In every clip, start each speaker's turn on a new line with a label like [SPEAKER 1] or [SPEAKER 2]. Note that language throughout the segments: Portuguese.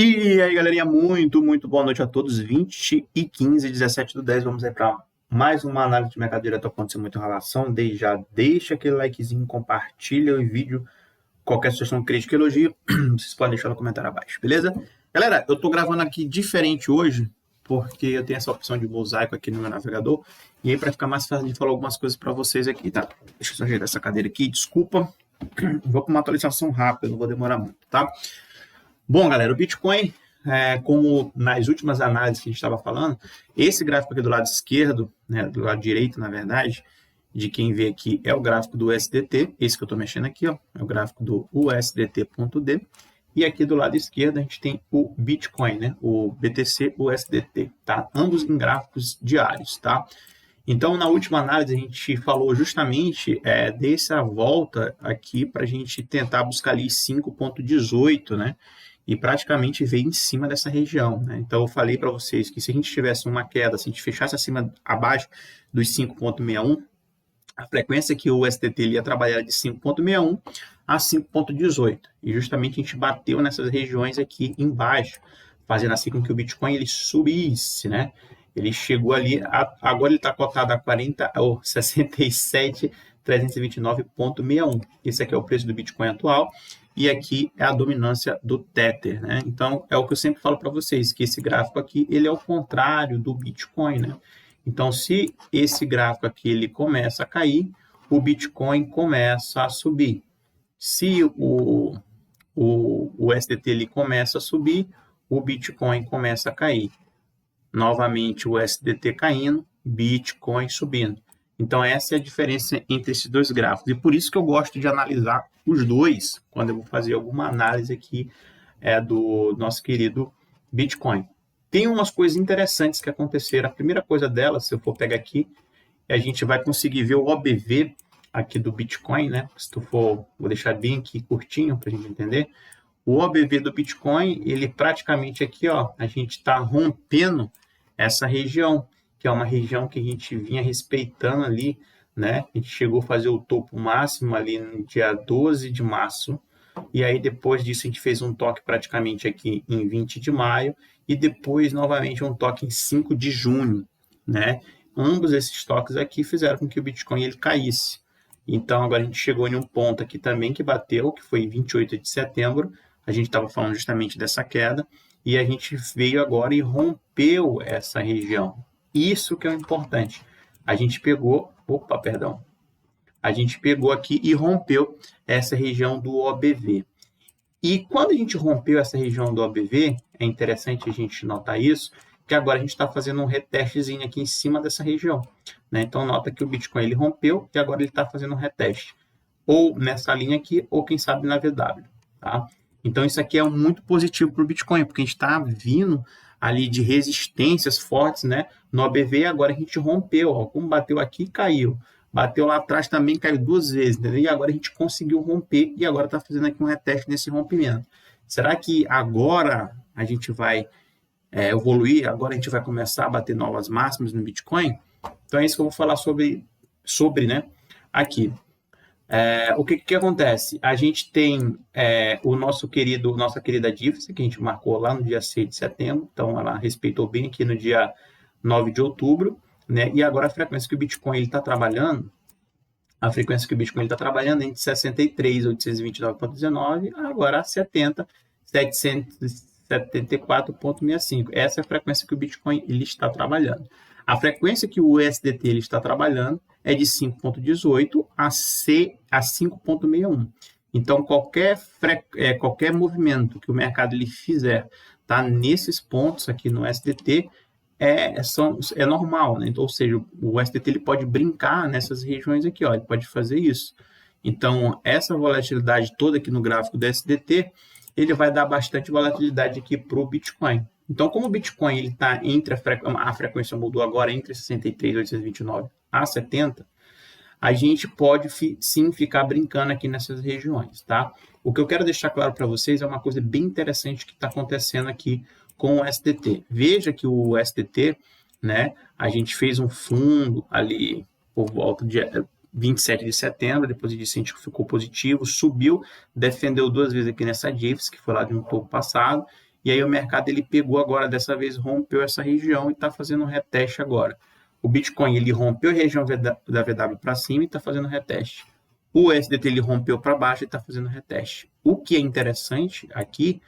[SPEAKER 1] E aí, galerinha, muito boa noite a todos. 20h15, 17/10, vamos aí para mais uma análise de mercado direto acontecendo muito em relação. Desde já, deixa aquele likezinho, compartilha o vídeo. Qualquer sugestão, crítica, elogio, vocês podem deixar no comentário abaixo, beleza? Galera, eu tô gravando aqui diferente hoje, porque eu tenho essa opção de mosaico aqui no meu navegador. E aí, para ficar mais fácil de falar algumas coisas para vocês aqui, tá? Deixa eu só ajeitar essa cadeira aqui, desculpa. Vou para uma atualização rápida, não vou demorar muito, tá? Bom, galera, o Bitcoin, como nas últimas análises que a gente estava falando, esse gráfico aqui do lado esquerdo, né, do lado direito, na verdade, de quem vê aqui é o gráfico do USDT, esse que eu estou mexendo aqui, ó, é o gráfico do USDT.D, e aqui do lado esquerdo a gente tem o Bitcoin, né, o BTC USDT, tá? Ambos em gráficos diários, tá? Então, na última análise, a gente falou justamente dessa volta aqui para a gente tentar buscar ali 5,18, né? E praticamente veio em cima dessa região, né? Então, eu falei para vocês que se a gente tivesse uma queda, se a gente fechasse abaixo dos 5,61, a frequência que o STT ia trabalhar era de 5,61 a 5,18. E justamente a gente bateu nessas regiões aqui embaixo, fazendo assim com que o Bitcoin ele subisse, né? Ele chegou ali, agora ele está cotado a 67.329,61. Esse aqui é o preço do Bitcoin atual. E aqui é a dominância do Tether, né? Então, é o que eu sempre falo para vocês, que esse gráfico aqui, ele é o contrário do Bitcoin, né? Então, se esse gráfico aqui, ele começa a cair, o Bitcoin começa a subir. Se o SDT, ele começa a subir, o Bitcoin começa a cair. Novamente, o SDT caindo, Bitcoin subindo. Então, essa é a diferença entre esses dois gráficos. E por isso que eu gosto de analisar os dois, quando eu vou fazer alguma análise aqui do nosso querido Bitcoin. Tem umas coisas interessantes que aconteceram. A primeira coisa delas, se eu for pegar aqui, a gente vai conseguir ver o OBV aqui do Bitcoin, né? Se tu for, vou deixar bem aqui curtinho para a gente entender. O OBV do Bitcoin, ele praticamente aqui, ó, a gente está rompendo essa região, que é uma região que a gente vinha respeitando ali, né? A gente chegou a fazer o topo máximo ali no dia 12 de março, e aí depois disso a gente fez um toque praticamente aqui em 20 de maio, e depois novamente um toque em 5 de junho, né? Ambos esses toques aqui fizeram com que o Bitcoin ele caísse. Então agora a gente chegou em um ponto aqui também que bateu, que foi 28 de setembro, a gente estava falando justamente dessa queda, e a gente veio agora e rompeu essa região. Isso que é o importante. A gente pegou, a gente pegou aqui e rompeu essa região do OBV. E quando a gente rompeu essa região do OBV, é interessante a gente notar isso, que agora a gente está fazendo um retestezinho aqui em cima dessa região, né? Então, nota que o Bitcoin ele rompeu e agora ele está fazendo um reteste. Ou nessa linha aqui, ou quem sabe na VW, tá? Então, isso aqui é muito positivo para o Bitcoin, porque a gente está vindo ali de resistências fortes, né? No OBV, agora a gente rompeu, ó, como bateu aqui, caiu. Bateu lá atrás também, caiu 2 vezes, entendeu? E agora a gente conseguiu romper e agora está fazendo aqui um reteste nesse rompimento. Será que agora a gente vai evoluir? Agora a gente vai começar a bater novas máximas no Bitcoin? Então é isso que eu vou falar sobre né, aqui. O que acontece? A gente tem nossa querida DIFS, que a gente marcou lá no dia 6 de setembro, então ela respeitou bem aqui no dia 9 de outubro, né? E agora a frequência que o Bitcoin está trabalhando, é entre 63.829,19 agora a 70.774,65. Essa é a frequência que o Bitcoin ele está trabalhando. A frequência que o USDT ele está trabalhando é de 5,18 a 5,61. Então, qualquer movimento que o mercado ele fizer tá, nesses pontos aqui no USDT é normal, né? Então, ou seja, o USDT ele pode brincar nessas regiões aqui, ó, ele pode fazer isso. Então, essa volatilidade toda aqui no gráfico do USDT, ele vai dar bastante volatilidade aqui para o Bitcoin. Então, como o Bitcoin ele está entre a frequência mudou agora entre 63.829 a 70, a gente pode sim ficar brincando aqui nessas regiões, tá? O que eu quero deixar claro para vocês é uma coisa bem interessante que está acontecendo aqui com o STT. Veja que o STT, né, a gente fez um fundo ali por volta de 27 de setembro, depois disso a gente ficou positivo, subiu, defendeu 2 vezes aqui nessa DIFS, que foi lá de um topo passado, e aí o mercado ele pegou agora, dessa vez rompeu essa região e está fazendo um reteste agora. O Bitcoin ele rompeu a região da VW para cima e está fazendo reteste. O USDT ele rompeu para baixo e está fazendo reteste. O que é interessante aqui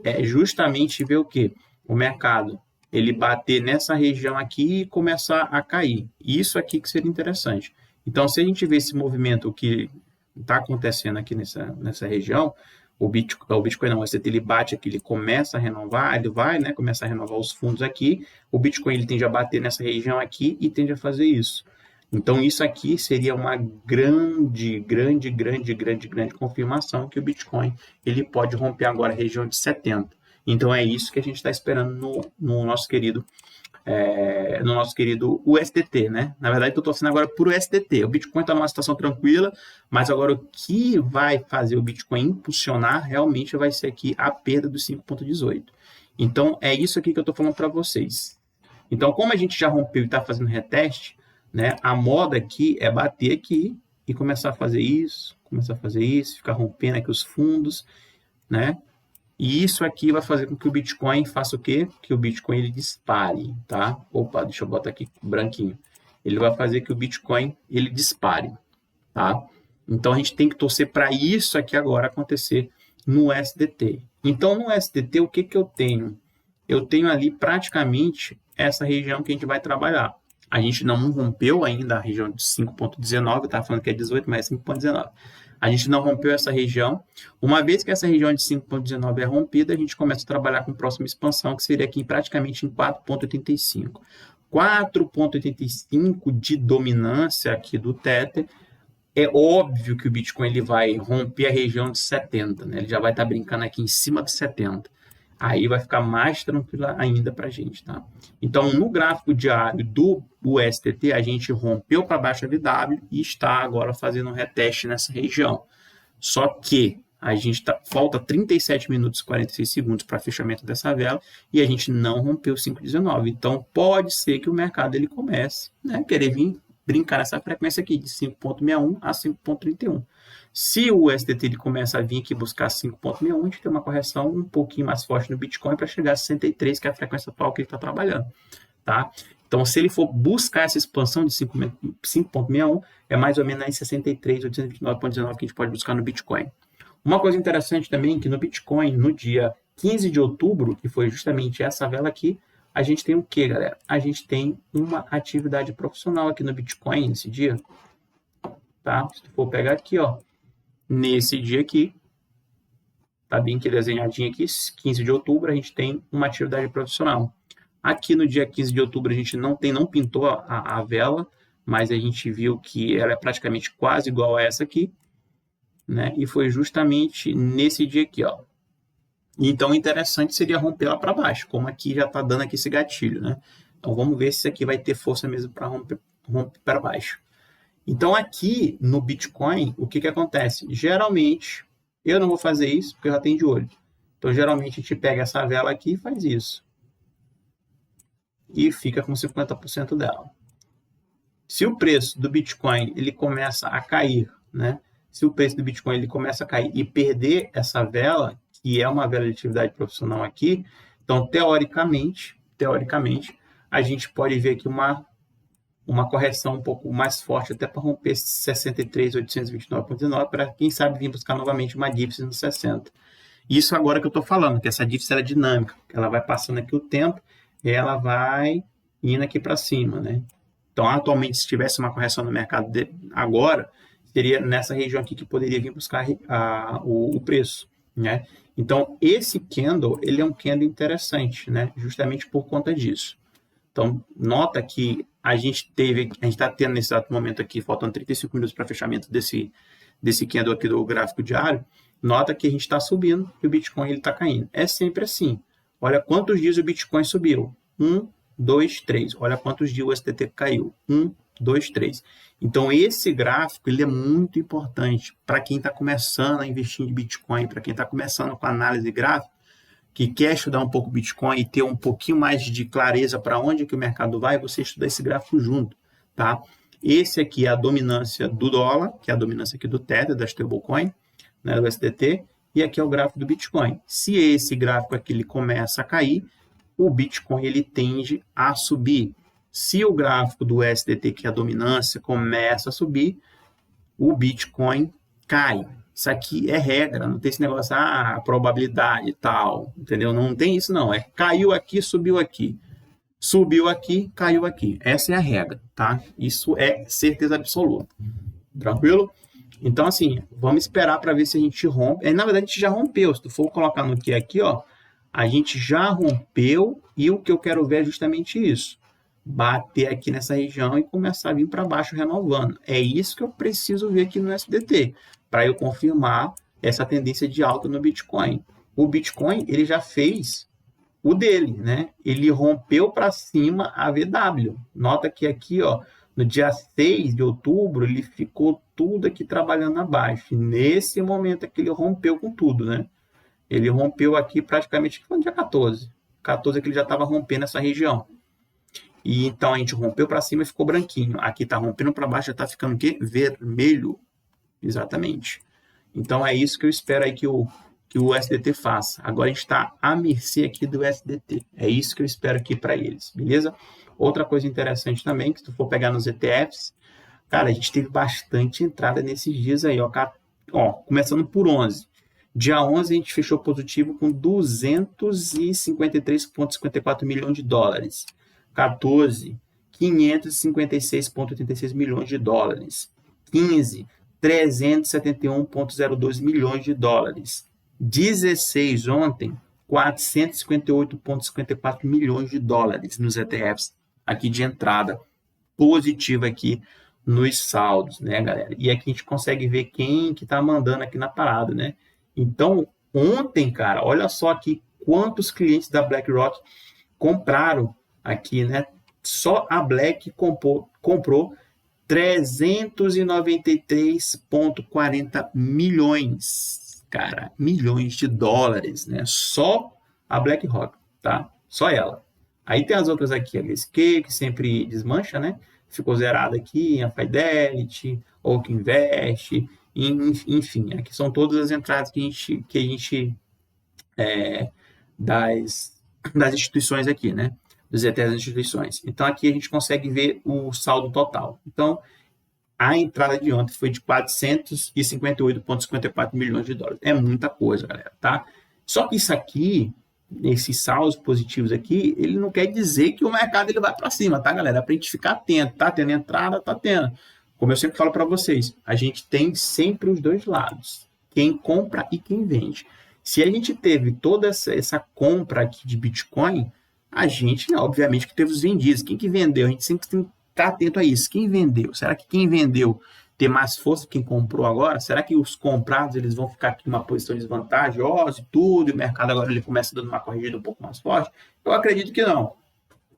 [SPEAKER 1] é justamente ver o quê? O mercado ele bater nessa região aqui e começar a cair. Isso aqui que seria interessante. Então, se a gente vê esse movimento que está acontecendo aqui nessa região, o Bitcoin não, o USDT ele bate aqui, ele começa a renovar, ele vai, né, começa a renovar os fundos aqui, o Bitcoin ele tende a bater nessa região aqui e tende a fazer isso. Então, isso aqui seria uma grande confirmação que o Bitcoin ele pode romper agora a região de 70. Então, é isso que a gente está esperando no nosso querido USDT, né? Na verdade, eu estou torcendo agora por USDT. O Bitcoin está numa situação tranquila, mas agora o que vai fazer o Bitcoin impulsionar realmente vai ser aqui a perda dos 5,18. Então, é isso aqui que eu estou falando para vocês. Então, como a gente já rompeu e está fazendo reteste, né? A moda aqui é bater aqui e começar a fazer isso, ficar rompendo aqui os fundos, né? E isso aqui vai fazer com que o Bitcoin faça o quê? Que o Bitcoin ele dispare, tá? Opa, deixa eu botar aqui branquinho. Ele vai fazer que o Bitcoin ele dispare, tá? Então a gente tem que torcer para isso aqui agora acontecer no USDT. Então no USDT o que que eu tenho? Eu tenho ali praticamente essa região que a gente vai trabalhar. A gente não rompeu ainda a região de 5,19, tá falando que é 18, mas é 5,19. A gente não rompeu essa região. Uma vez que essa região de 5,19 é rompida, a gente começa a trabalhar com a próxima expansão, que seria aqui praticamente em 4,85. 4,85 de dominância aqui do Tether. É óbvio que o Bitcoin ele vai romper a região de 70, né? Ele já vai estar brincando aqui em cima de 70. Aí vai ficar mais tranquila ainda para a gente, tá? Então, no gráfico diário do USDT, a gente rompeu para baixo a VW e está agora fazendo um reteste nessa região. Só que a gente falta 37 minutos e 46 segundos para fechamento dessa vela e a gente não rompeu 5,19. Então, pode ser que o mercado ele comece, né, querer vir brincar nessa frequência aqui de 5,61 a 5,31. Se o USDT ele começa a vir aqui buscar 5,61, a gente tem uma correção um pouquinho mais forte no Bitcoin para chegar a 63, que é a frequência atual que ele está trabalhando, tá? Então, se ele for buscar essa expansão de 5,61, é mais ou menos em 63, 829,19 que a gente pode buscar no Bitcoin. Uma coisa interessante também é que no Bitcoin, no dia 15 de outubro, que foi justamente essa vela aqui, a gente tem o quê, galera? A gente tem uma atividade profissional aqui no Bitcoin nesse dia, tá? Se for pegar aqui, ó, nesse dia aqui, tá bem que desenhadinho aqui, 15 de outubro, a gente tem uma atividade profissional. Aqui no dia 15 de outubro a gente não pintou a vela, mas a gente viu que ela é praticamente quase igual a essa aqui, né? E foi justamente nesse dia aqui, ó. Então, o interessante seria romper lá para baixo, como aqui já está dando aqui esse gatilho, né? Então, vamos ver se isso aqui vai ter força mesmo para romper para baixo. Então, aqui no Bitcoin, o que acontece? Geralmente, eu não vou fazer isso porque eu já tenho de olho. Então, geralmente, a gente pega essa vela aqui e faz isso. E fica com 50% dela. Se o preço do Bitcoin ele começa a cair, né? Se o preço do Bitcoin ele começa a cair e perder essa vela, que é uma vela de atividade profissional aqui, então, teoricamente, a gente pode ver aqui uma correção um pouco mais forte, até para romper 63.829,19, para quem sabe vir buscar novamente uma dípse no 60. Isso agora que eu estou falando, que essa dípse é dinâmica, ela vai passando aqui o tempo, e ela vai indo aqui para cima, né? Então, atualmente, se tivesse uma correção no mercado agora, seria nessa região aqui que poderia vir buscar o preço, né? Então, esse candle, ele é um candle interessante, né? Justamente por conta disso. Então, nota que a gente está tendo nesse exato momento aqui, faltando 35 minutos para fechamento desse candle aqui do gráfico diário, nota que a gente está subindo e o Bitcoin está caindo. É sempre assim. Olha quantos dias o Bitcoin subiu. 1, 2, 3. Olha quantos dias o USDT caiu. 1, 2, 3. Então, esse gráfico ele é muito importante para quem está começando a investir em Bitcoin, para quem está começando com análise gráfica, que quer estudar um pouco Bitcoin e ter um pouquinho mais de clareza para onde que o mercado vai, você estudar esse gráfico junto, tá? Esse aqui é a dominância do dólar, que é a dominância aqui do Tether, da stablecoin, né, do USDT, e aqui é o gráfico do Bitcoin. Se esse gráfico aqui ele começa a cair, o Bitcoin ele tende a subir. Se o gráfico do USDT, que é a dominância, começa a subir, o Bitcoin cai. Isso aqui é regra, não tem esse negócio, probabilidade e tal, entendeu? Não tem isso não, é caiu aqui, subiu aqui. Subiu aqui, caiu aqui. Essa é a regra, tá? Isso é certeza absoluta. Tranquilo? Então, assim, vamos esperar para ver se a gente rompe. Na verdade, a gente já rompeu. Se tu for colocar no que aqui, ó, a gente já rompeu e o que eu quero ver é justamente isso. Bater aqui nessa região e começar a vir para baixo renovando. É isso que eu preciso ver aqui no SDT, para eu confirmar essa tendência de alta no Bitcoin. O Bitcoin, ele já fez o dele, né? Ele rompeu para cima a VW. Nota que aqui, ó, no dia 6 de outubro, ele ficou tudo aqui trabalhando abaixo. E nesse momento é que ele rompeu com tudo, né? Ele rompeu aqui praticamente no dia 14. 14 é que ele já estava rompendo essa região. E então a gente rompeu para cima e ficou branquinho. Aqui está rompendo para baixo, já está ficando o quê? Vermelho. Exatamente. Então é isso que eu espero aí que o SDT faça. Agora a gente está à mercê aqui do SDT. É isso que eu espero aqui para eles, beleza? Outra coisa interessante também, que se tu for pegar nos ETFs, cara, a gente teve bastante entrada nesses dias aí, ó, começando por 11. Dia 11 a gente fechou positivo com 253,54 milhões de dólares. 14, 556,86 milhões de dólares. 15, 371,02 milhões de dólares. 16 ontem, 458,54 milhões de dólares nos ETFs aqui de entrada positiva aqui nos saldos, né, galera? E aqui a gente consegue ver quem que tá mandando aqui na parada, né? Então, ontem, cara, olha só aqui quantos clientes da BlackRock compraram aqui, né? Só a Black comprou 393,40 milhões, cara, milhões de dólares, né? Só a BlackRock, tá? Só ela. Aí tem as outras aqui, a GSK, que sempre desmancha, né? Ficou zerada aqui, a Fidelity, Oak Invest, enfim, aqui são todas as entradas que a gente das instituições aqui, né? Dos ETFs das instituições. Então, aqui a gente consegue ver o saldo total. Então, a entrada de ontem foi de 458,54 milhões de dólares. É muita coisa, galera, tá? Só que isso aqui, esses saldos positivos aqui, ele não quer dizer que o mercado ele vai para cima, tá, galera? É para a gente ficar atento, tá tendo entrada, tá tendo. Como eu sempre falo para vocês, a gente tem sempre os dois lados, quem compra e quem vende. Se a gente teve toda essa compra aqui de Bitcoin, a gente, obviamente, que teve os vendidos. Quem que vendeu? A gente sempre tem que estar atento a isso. Quem vendeu? Será que quem vendeu tem mais força que quem comprou agora? Será que os comprados eles vão ficar aqui numa posição desvantajosa e tudo, e o mercado agora ele começa dando uma corrigida um pouco mais forte? Eu acredito que não.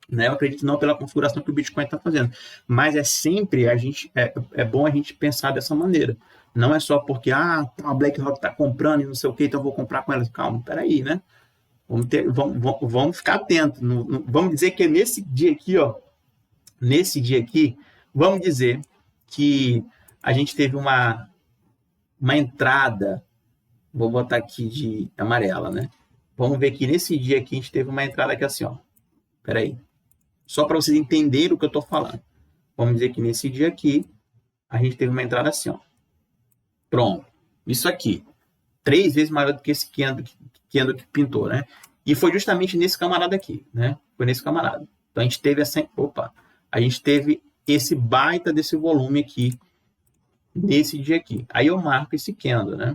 [SPEAKER 1] Né? Eu acredito não pela configuração que o Bitcoin está fazendo. Mas é sempre é bom a gente pensar dessa maneira. Não é só porque a BlackRock está comprando e não sei o que, então eu vou comprar com elas. Calma, peraí, né? Vamos ficar atentos. Vamos dizer que nesse dia aqui, ó, vamos dizer que a gente teve uma entrada, vou botar aqui de amarela, né? Vamos ver que nesse dia aqui a gente teve uma entrada aqui assim, ó. Peraí. Só para vocês entenderem o que eu estou falando. Vamos dizer que nesse dia aqui a gente teve uma entrada assim, ó. Pronto. Isso aqui. 3 vezes maior do que esse candle que pintou, né? E foi justamente nesse camarada aqui, né? Foi nesse camarada. Então a gente teve esse baita desse volume aqui nesse dia aqui. Aí eu marco esse candle, né?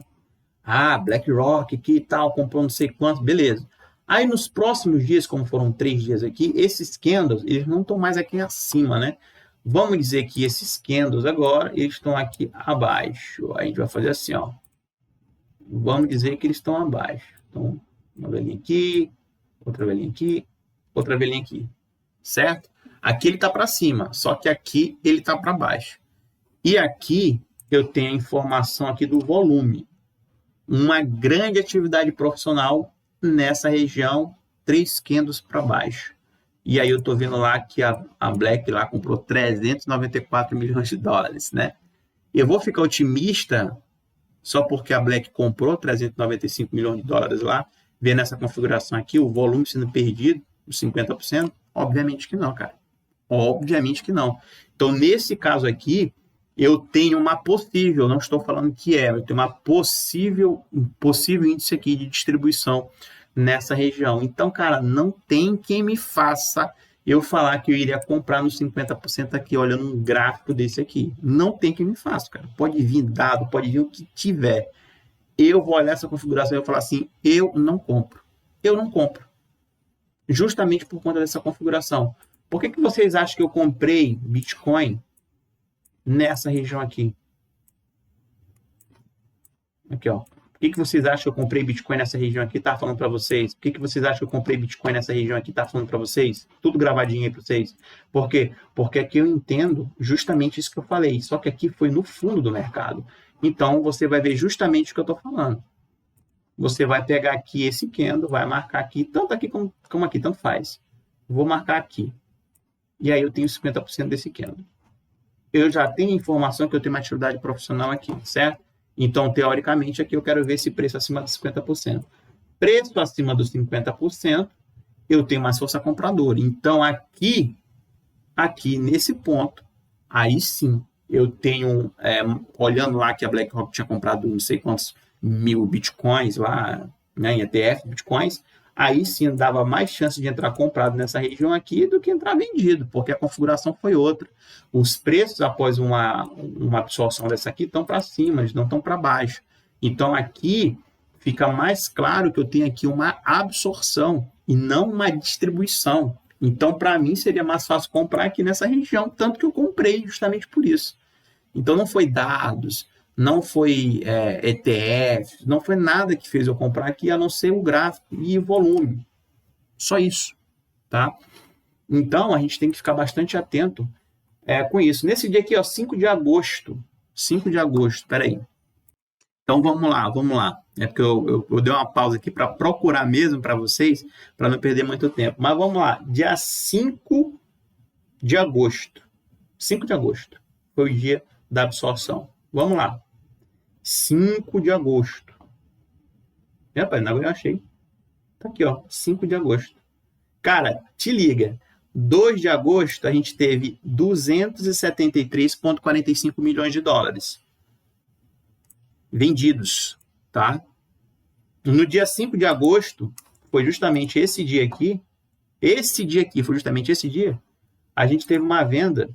[SPEAKER 1] BlackRock aqui e tal, comprou não sei quanto, beleza. Aí nos próximos dias, como foram 3 dias aqui, esses candles, eles não estão mais aqui acima, né? Vamos dizer que esses candles agora, eles estão aqui abaixo. Aí a gente vai fazer assim, ó. Vamos dizer que eles estão abaixo. Então, uma velinha aqui, outra velinha aqui, outra velinha aqui. Certo? Aqui ele está para cima, só que aqui ele está para baixo. E aqui eu tenho a informação aqui do volume. Uma grande atividade profissional nessa região, 3 candles para baixo. E aí eu estou vendo lá que a Black lá comprou 394 milhões de dólares, né? Eu vou ficar otimista só porque a Black comprou 395 milhões de dólares lá, vendo essa configuração aqui, o volume sendo perdido, os 50%? Obviamente que não, cara. Obviamente que não. Então, nesse caso aqui, eu tenho uma possível, não estou falando que eu tenho uma um possível índice aqui de distribuição nessa região. Então, cara, não tem quem me faça eu falar que eu iria comprar nos 50% aqui, olhando um gráfico desse aqui. Não tem quem me faça, cara. Pode vir dado, pode vir o que tiver. Eu vou olhar essa configuração e vou falar assim, eu não compro. Eu não compro. Justamente por conta dessa configuração. Por que vocês acham que eu comprei Bitcoin nessa região aqui? Aqui, ó. Por que vocês acham que eu comprei Bitcoin nessa região aqui? Tá falando para vocês. Por que vocês acham que eu comprei Bitcoin nessa região aqui? Tá falando para vocês. Tudo gravadinho aí para vocês. Por quê? Porque aqui eu entendo justamente isso que eu falei. Só que aqui foi no fundo do mercado. Então, você vai ver justamente o que eu estou falando. Você vai pegar aqui esse candle, vai marcar aqui, tanto aqui como aqui, tanto faz. Vou marcar aqui. E aí eu tenho 50% desse candle. Eu já tenho informação que eu tenho uma atividade profissional aqui, certo? Então, teoricamente, aqui eu quero ver esse preço acima dos 50%. Preço acima dos 50%, eu tenho mais força compradora. Então, aqui nesse ponto, aí sim, eu tenho, olhando lá que a BlackRock tinha comprado não sei quantos mil bitcoins lá, né, em ETF, bitcoins, aí sim dava mais chance de entrar comprado nessa região aqui do que entrar vendido, porque a configuração foi outra. Os preços após uma absorção dessa aqui estão para cima, eles não estão para baixo. Então aqui fica mais claro que eu tenho aqui uma absorção e não uma distribuição. Então para mim seria mais fácil comprar aqui nessa região, tanto que eu comprei justamente por isso. Então não foi dados, não foi ETF, não foi nada que fez eu comprar aqui, a não ser o gráfico e o volume. Só isso, tá? Então, a gente tem que ficar bastante atento com isso. Nesse dia aqui, ó, 5 de agosto. 5 de agosto, peraí. Então, vamos lá. É porque eu dei uma pausa aqui para procurar mesmo para vocês, para não perder muito tempo. Mas vamos lá. Dia 5 de agosto. 5 de agosto foi o dia da absorção. Vamos lá. 5 de agosto. Rapaz, não, eu achei. Tá aqui, ó. 5 de agosto. Cara, te liga. 2 de agosto, a gente teve 273,45 milhões de dólares vendidos, tá? No dia 5 de agosto, foi justamente esse dia aqui. Foi justamente esse dia. A gente teve uma venda.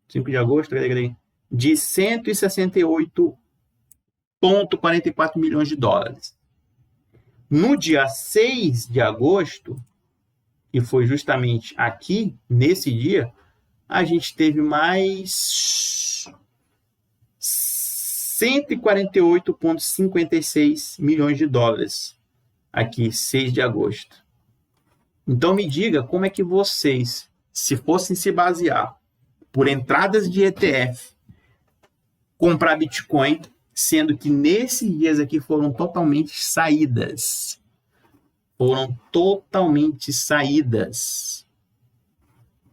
[SPEAKER 1] 5 de agosto, cadê? De 168,44 milhões de dólares. No dia 6 de agosto, que foi justamente aqui, nesse dia, a gente teve mais 148,56 milhões de dólares. Aqui, 6 de agosto. Então, me diga como é que vocês, se fossem se basear por entradas de ETF, comprar Bitcoin, sendo que nesses dias aqui foram totalmente saídas.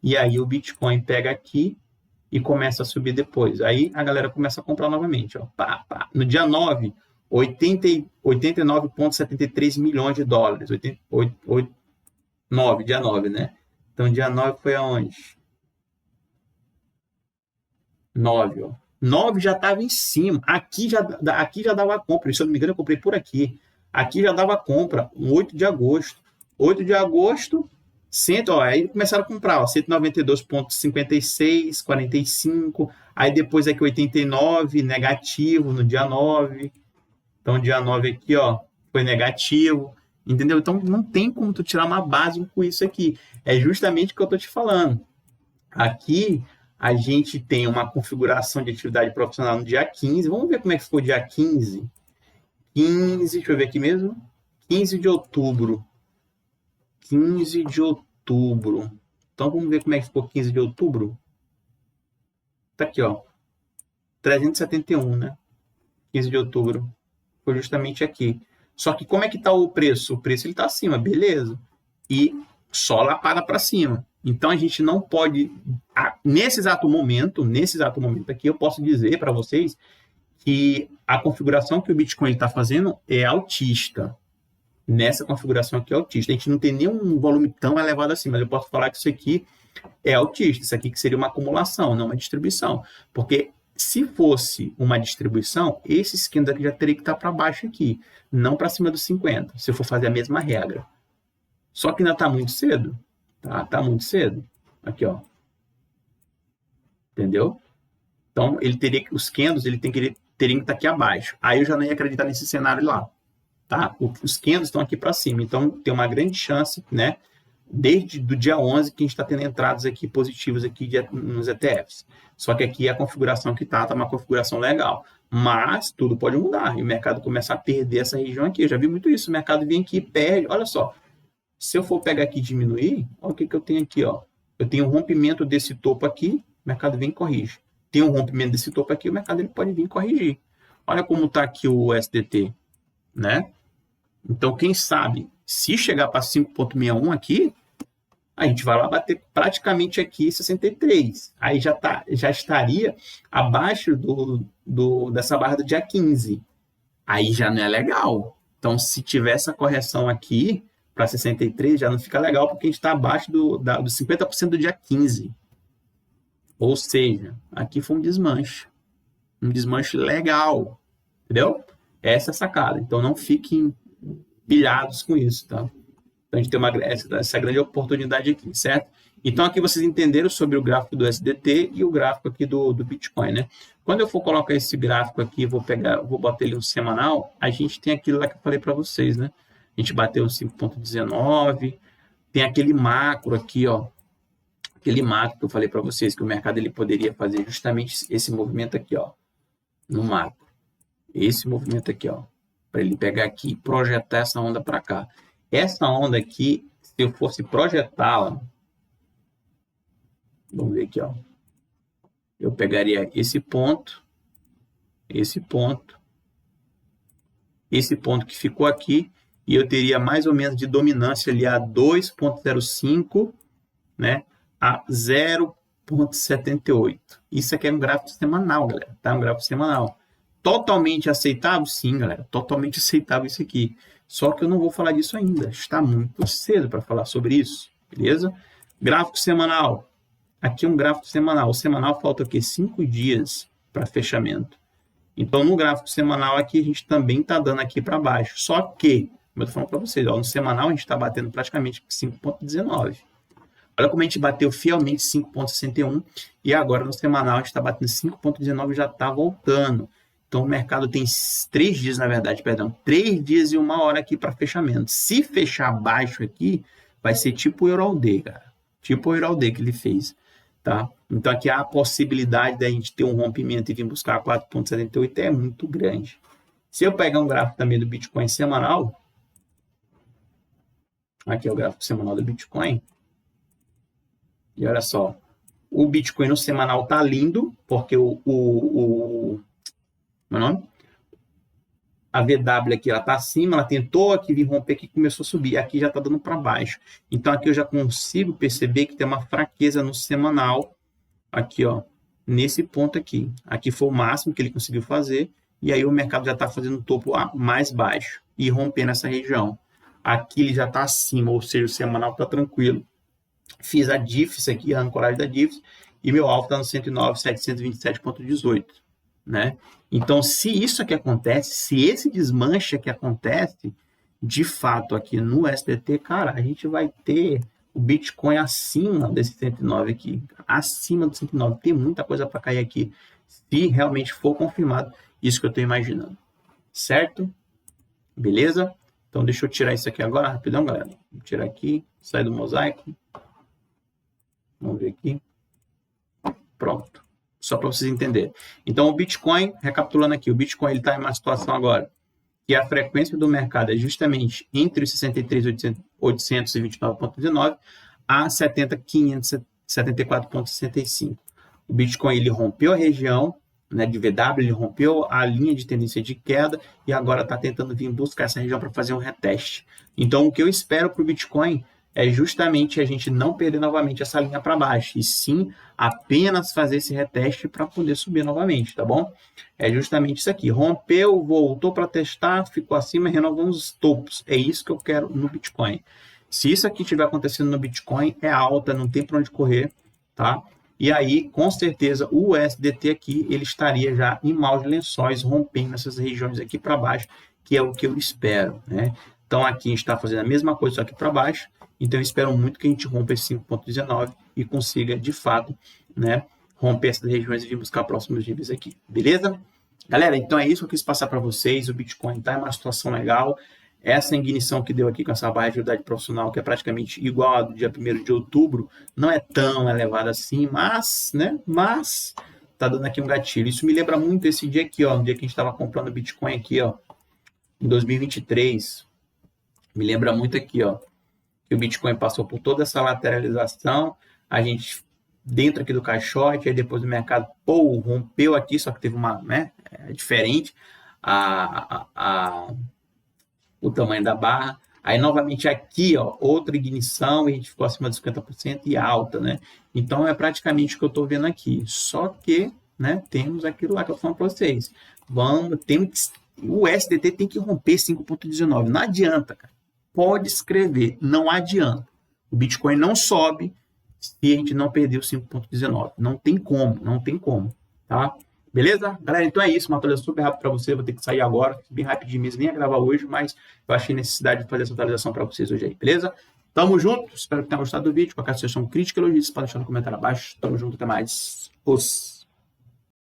[SPEAKER 1] E aí o Bitcoin pega aqui e começa a subir depois. Aí a galera começa a comprar novamente. Ó. No dia 9, 89,73 milhões de dólares. Dia 9, né? Então, dia 9 foi aonde? 9, ó. 9 já estava em cima. Aqui já dava compra. Se eu não me engano, eu comprei por aqui. Aqui já dava compra. 8 de agosto. 8 de agosto, aí começaram a comprar. 192,56, 45. Aí depois aqui 89, negativo no dia 9. Então, dia 9 aqui, ó, foi negativo. Entendeu? Então, não tem como tu tirar uma base com isso aqui. É justamente o que eu estou te falando. Aqui, a gente tem uma configuração de atividade profissional no dia 15. Vamos ver como é que ficou o dia 15. 15, deixa eu ver aqui mesmo. 15 de outubro. 15 de outubro. Então, vamos ver como é que ficou 15 de outubro. Tá aqui, ó. 371, né? 15 de outubro. Foi justamente aqui. Só que como é que tá o preço? O preço ele tá acima, beleza. E só lapada para cima. Então, a gente não pode... Nesse exato momento aqui, eu posso dizer para vocês que a configuração que o Bitcoin está fazendo é altista. Nessa configuração aqui é altista. A gente não tem nenhum volume tão elevado assim, mas eu posso falar que isso aqui é altista. Isso aqui que seria uma acumulação, não uma distribuição. Porque se fosse uma distribuição, esse esquema aqui já teria que estar para baixo aqui, não para cima dos 50, se eu for fazer a mesma regra. Só que ainda está muito cedo. Tá muito cedo. Aqui, ó. Entendeu? Então, ele teria que, os candles teriam que estar aqui abaixo. Aí eu já não ia acreditar nesse cenário lá. Tá? Os candles estão aqui para cima. Então, tem uma grande chance, né? Desde do dia 11 que a gente está tendo entradas aqui positivas aqui nos ETFs. Só que aqui a configuração que tá uma configuração legal. Mas tudo pode mudar. E o mercado começar a perder essa região aqui. Eu já vi muito isso. O mercado vem aqui e perde. Olha só. Se eu for pegar aqui e diminuir, olha o que eu tenho aqui. Ó. Eu tenho um rompimento desse topo aqui. O mercado vem e corrige. Tem um rompimento desse topo aqui. O mercado ele pode vir e corrigir. Olha como está aqui o SDT. Né? Então, quem sabe, se chegar para 5,61 aqui, a gente vai lá bater praticamente aqui 63. Aí já estaria abaixo dessa barra do dia 15. Aí já não é legal. Então, se tiver essa correção aqui para 63, já não fica legal, porque a gente está abaixo do 50% do dia 15. Ou seja, aqui foi um desmanche. Um desmanche legal. Entendeu? Essa é a sacada. Então, não fiquem pilhados com isso, tá? Então, a gente tem essa grande oportunidade aqui, certo? Então, aqui vocês entenderam sobre o gráfico do SDT e o gráfico aqui do Bitcoin, né? Quando eu for colocar esse gráfico aqui, vou botar ele no semanal, a gente tem aquilo lá que eu falei para vocês, né? A gente bateu no 5,19, tem aquele macro aqui, ó. Aquele macro que eu falei para vocês, que o mercado ele poderia fazer justamente esse movimento aqui, ó. No macro. Esse movimento aqui, ó. Para ele pegar aqui e projetar essa onda para cá. Essa onda aqui, se eu fosse projetá-la, vamos ver aqui, ó. Eu pegaria esse ponto que ficou aqui, e eu teria mais ou menos de dominância ali a 2,05, né, a 0,78. Isso aqui é um gráfico semanal, galera, tá? Um gráfico semanal. Totalmente aceitável? Sim, galera. Totalmente aceitável isso aqui. Só que eu não vou falar disso ainda. Está muito cedo para falar sobre isso. Beleza? Gráfico semanal. Aqui é um gráfico semanal. O semanal falta aqui 5 dias para fechamento. Então, no gráfico semanal aqui, a gente também está dando aqui para baixo. Só que, como eu estou falando para vocês, ó, no semanal a gente está batendo praticamente 5,19. Olha como a gente bateu fielmente 5,61. E agora no semanal a gente está batendo 5,19 e já está voltando. Então, o mercado tem 3 dias, na verdade, 3 dias e 1 hora aqui para fechamento. Se fechar baixo aqui, vai ser tipo o EURALD, cara. Tipo o EURALD que ele fez, tá? Então, aqui a possibilidade da gente ter um rompimento e vir buscar 4,78 é muito grande. Se eu pegar um gráfico também do Bitcoin semanal, aqui é o gráfico semanal do Bitcoin, e olha só, o Bitcoin no semanal tá lindo, porque meu nome? A VW aqui, ela está acima, ela tentou aqui vir romper, aqui começou a subir, aqui já está dando para baixo. Então, aqui eu já consigo perceber que tem uma fraqueza no semanal, aqui, ó, nesse ponto aqui. Aqui foi o máximo que ele conseguiu fazer, e aí o mercado já está fazendo o topo mais baixo, e rompendo essa região. Aqui ele já está acima, ou seja, o semanal está tranquilo. Fiz a DIFS aqui, a ancoragem da DIFS, e meu alvo está no 109.727,18. Né? Então, se isso aqui acontece, se esse desmanche aqui acontece, de fato, aqui no SDT, cara, a gente vai ter o Bitcoin acima desse 109 aqui, acima do 109. Tem muita coisa para cair aqui, se realmente for confirmado isso que eu estou imaginando. Certo? Beleza? Então, deixa eu tirar isso aqui agora, rapidão, galera. Vou tirar aqui, sair do mosaico. Vamos ver aqui. Pronto. Só para vocês entenderem. Então, o Bitcoin, recapitulando aqui, o Bitcoin está em uma situação agora que a frequência do mercado é justamente entre os 63.829,19 a 70.574,65. O Bitcoin ele rompeu a região, né, de VW, ele rompeu a linha de tendência de queda e agora está tentando vir buscar essa região para fazer um reteste. Então, o que eu espero para o Bitcoin é justamente a gente não perder novamente essa linha para baixo, e sim apenas fazer esse reteste para poder subir novamente, tá bom? É justamente isso aqui, rompeu, voltou para testar, ficou acima, renovamos os topos, é isso que eu quero no Bitcoin. Se isso aqui estiver acontecendo no Bitcoin, é alta, não tem para onde correr, tá? E aí, com certeza, o USDT aqui, ele estaria já em maus lençóis, rompendo essas regiões aqui para baixo, que é o que eu espero, né? Então, aqui a gente está fazendo a mesma coisa, só que para baixo. Então, eu espero muito que a gente rompa esse 5,19 e consiga, de fato, né, romper essas regiões e vir buscar próximos níveis aqui. Beleza? Galera, então é isso que eu quis passar para vocês. O Bitcoin está em uma situação legal. Essa ignição que deu aqui com essa barra de atividade profissional, que é praticamente igual a do dia 1º de outubro, não é tão elevada assim, mas, né, tá dando aqui um gatilho. Isso me lembra muito esse dia aqui, ó, no dia que a gente estava comprando Bitcoin aqui, ó, em 2023. Me lembra muito aqui, ó, que o Bitcoin passou por toda essa lateralização, a gente dentro aqui do caixote, aí depois o mercado, pô, rompeu aqui, só que teve uma, né, diferente o tamanho da barra. Aí, novamente, aqui, ó, outra ignição, e a gente ficou acima dos 50% e alta, né? Então, é praticamente o que eu estou vendo aqui. Só que, né, temos aquilo lá que eu falo para vocês. O USDT tem que romper 5,19. Não adianta, cara. Pode escrever, não adianta. O Bitcoin não sobe se a gente não perder o 5,19. Não tem como, tá? Beleza? Galera, então é isso. Uma atualização super rápida para você. Vou ter que sair agora, bem rapidinho mesmo. Nem ia gravar hoje, mas eu achei necessidade de fazer essa atualização para vocês hoje aí, beleza? Tamo junto. Espero que tenham gostado do vídeo. Qualquer sugestão, crítica, elogio, pode deixar no comentário abaixo. Tamo junto, até mais. Os